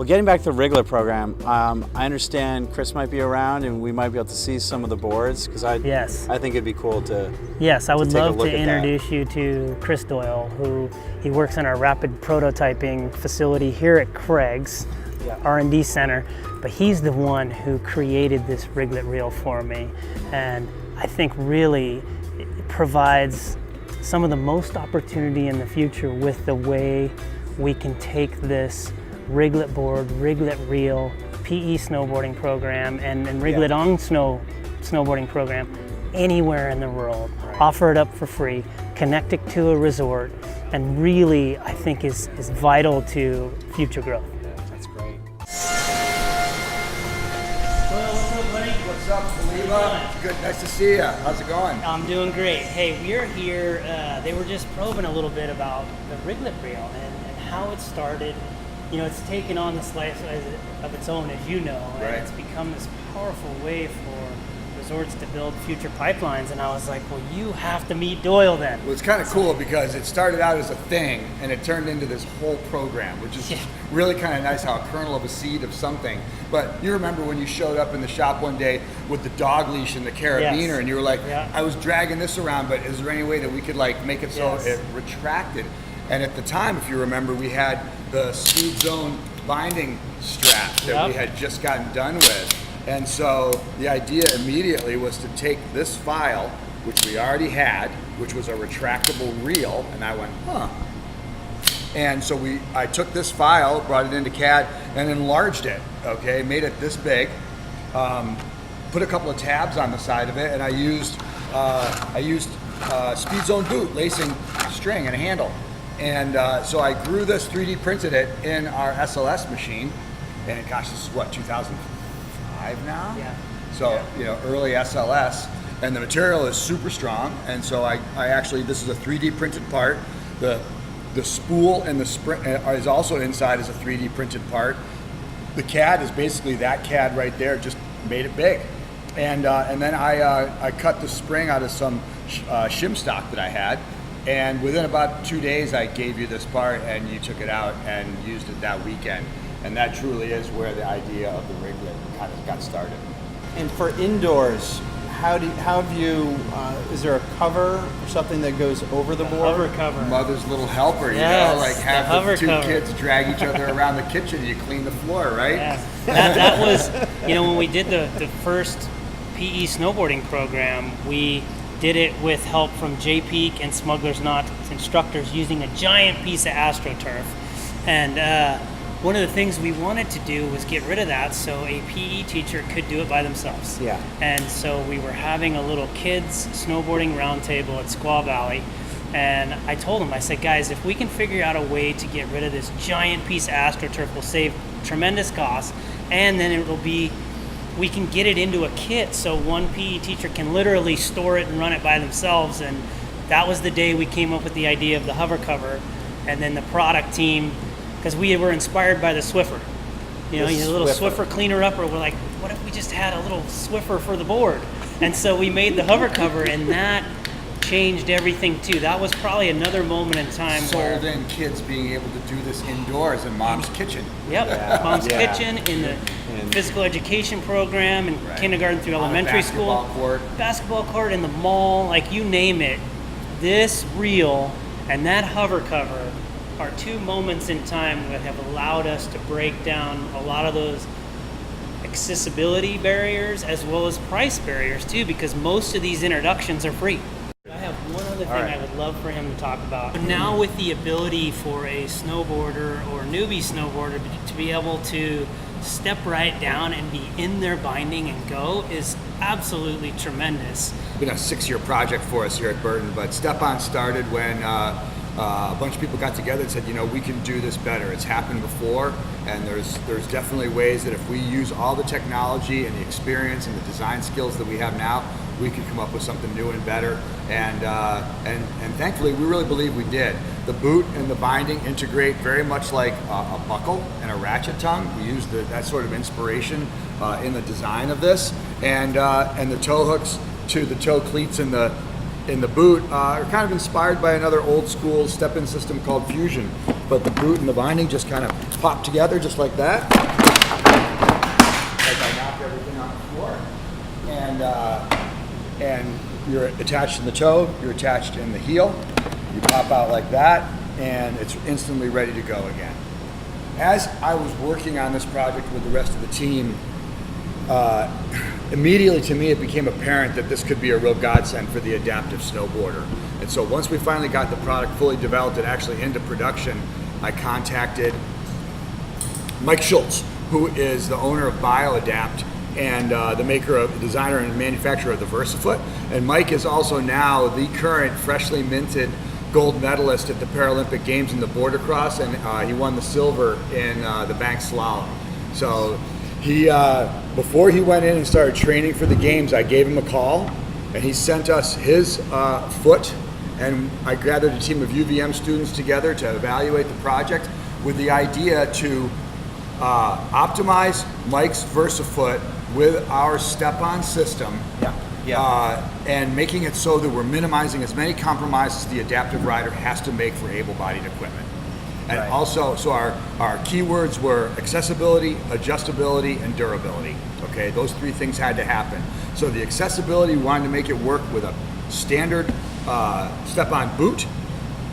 getting back to the Riglet program, I understand Chris might be around and we might be able to see some of the boards, because I think it'd be cool to Yes, I would love to introduce you to Chris Doyle, who he works in our rapid prototyping facility here at Craig's R&D Center, but he's the one who created this Riglet reel for me, and I think really it provides some of the most opportunity in the future with the way we can take this Riglet board, Riglet reel, PE snowboarding program, and Riglet on snowboarding program anywhere in the world. Right. Offer it up for free, connect it to a resort, and really I think is vital to future growth. Yeah, that's great. Well, what's up, buddy? What's up, Boliba? Good, nice to see you. How's it going? I'm doing great. Hey, we're here, they were just probing a little bit about the Riglet reel and how it started. You know, it's taken on this life of its own, as you know, and right. It's become this powerful way for resorts to build future pipelines, and I was like, well, you have to meet Doyle then. Well, it's kind of cool because it started out as a thing and it turned into this whole program, which is really kind of nice, how a kernel of a seed of something. But you remember when you showed up in the shop one day with the dog leash and the carabiner, and you were like, I was dragging this around, but is there any way that we could like make it so it retracted? And at the time, if you remember, we had the Speed Zone binding strap that we had just gotten done with. And so the idea immediately was to take this file, which we already had, which was a retractable reel, and I went, huh. And so I took this file, brought it into CAD, and enlarged it, okay, made it this big, put a couple of tabs on the side of it, and I used Speed Zone boot, lacing string and a handle. And so I grew this, 3D printed it in our SLS machine, and gosh, this is what, 2005 now? Yeah. So, you know, early SLS, and the material is super strong, and so I actually, this is a 3D printed part. The spool and the spring is also inside as a 3D printed part. The CAD is basically that CAD right there, just made it big. And then I cut the spring out of some shim stock that I had. And within about 2 days, I gave you this part, and you took it out and used it that weekend. And that truly is where the idea of the Riglet kind of got started. And for indoors, how have you? Is there a cover or something that goes over the board? Hover cover. Mother's little helper, you know, like have the two kids drag each other around the kitchen, and you clean the floor, right? Yeah. That was, you know, when we did the first PE snowboarding program, we did it with help from J-Peak and Smuggler's Knot instructors using a giant piece of AstroTurf. And one of the things we wanted to do was get rid of that so a PE teacher could do it by themselves. Yeah. And so we were having a little kids snowboarding roundtable at Squaw Valley. And I told them, I said, guys, if we can figure out a way to get rid of this giant piece of AstroTurf, we'll save tremendous costs. And then it will be, we can get it into a kit so one PE teacher can literally store it and run it by themselves. And that was the day we came up with the idea of the hover cover. And then the product team, because we were inspired by the Swiffer. You know, a little Swiffer cleaner upper. We're like, what if we just had a little Swiffer for the board? And so we made the hover cover, and that changed everything too. That was probably another moment in time Sold in kids being able to do this indoors in Mom's kitchen. Yep, Mom's kitchen, in the physical education program, in kindergarten through elementary school. Basketball court, in the mall, like you name it. This reel and that hover cover are two moments in time that have allowed us to break down a lot of those accessibility barriers as well as price barriers too, because most of these introductions are free. I have one other thing I would love for him to talk about. Now with the ability for a snowboarder or newbie snowboarder to be able to step right down and be in their binding and go is absolutely tremendous. It's been a 6-year project for us here at Burton, but Step On started when a bunch of people got together and said, you know, we can do this better. It's happened before, and there's definitely ways that if we use all the technology and the experience and the design skills that we have now, we can come up with something new and better. And thankfully, we really believe we did. The boot and the binding integrate very much like a buckle and a ratchet tongue. We used that sort of inspiration in the design of this, and the toe hooks to the toe cleats and the And the boot are kind of inspired by another old school step-in system called Fusion. But the boot and the binding just kind of pop together just like that. Like I knock everything on the floor. And you're attached in the toe, you're attached in the heel. You pop out like that, and it's instantly ready to go again. As I was working on this project with the rest of the team, immediately to me it became apparent that this could be a real godsend for the adaptive snowboarder. And so once we finally got the product fully developed and actually into production, I contacted Mike Schultz, who is the owner of BioAdapt and the designer and manufacturer of the VersaFoot. And Mike is also now the current freshly minted gold medalist at the Paralympic Games in the border cross, and he won the silver in the bank slalom. So he, before he went in and started training for the games, I gave him a call, and he sent us his foot, and I gathered a team of UVM students together to evaluate the project with the idea to optimize Mike's VersaFoot with our step-on system. And making it so that we're minimizing as many compromises the adaptive rider has to make for able-bodied equipment. And also, so our keywords were accessibility, adjustability, and durability. Okay, those three things had to happen. So the accessibility, we wanted to make it work with a standard step-on boot.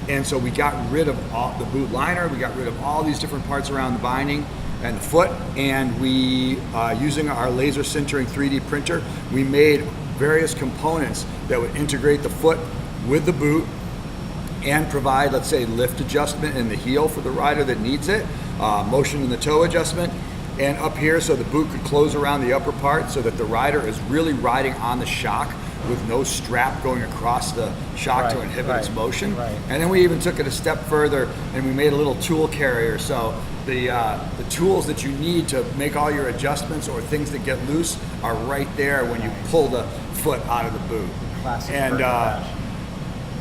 And so we got rid of all the boot liner, we got rid of all these different parts around the binding and the foot, and we, using our laser sintering 3D printer, we made various components that would integrate the foot with the boot and provide, let's say, lift adjustment in the heel for the rider that needs it, motion in the toe adjustment, and up here so the boot could close around the upper part so that the rider is really riding on the shock with no strap going across the shock to inhibit its motion. And then we even took it a step further and we made a little tool carrier. So the tools that you need to make all your adjustments or things that get loose are right there when you pull the foot out of the boot.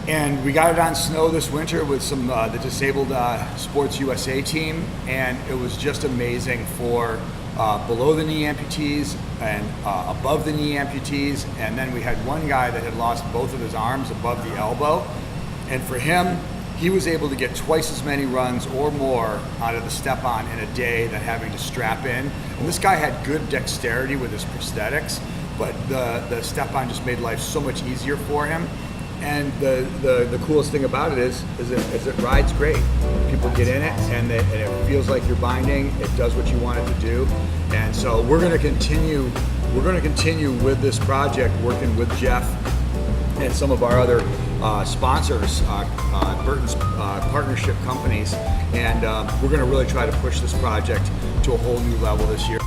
And we got it on snow this winter with some the Disabled Sports USA team, and it was just amazing for below the knee amputees and above the knee amputees. And then we had one guy that had lost both of his arms above the elbow, and for him, he was able to get twice as many runs or more out of the step-on in a day than having to strap in. And this guy had good dexterity with his prosthetics, but the step-on just made life so much easier for him. And the coolest thing about it is it rides great. People get in it, and it feels like you're binding. It does what you want it to do. And so we're going to continue with this project, working with Jeff and some of our other sponsors, Burton's partnership companies, and we're going to really try to push this project to a whole new level this year.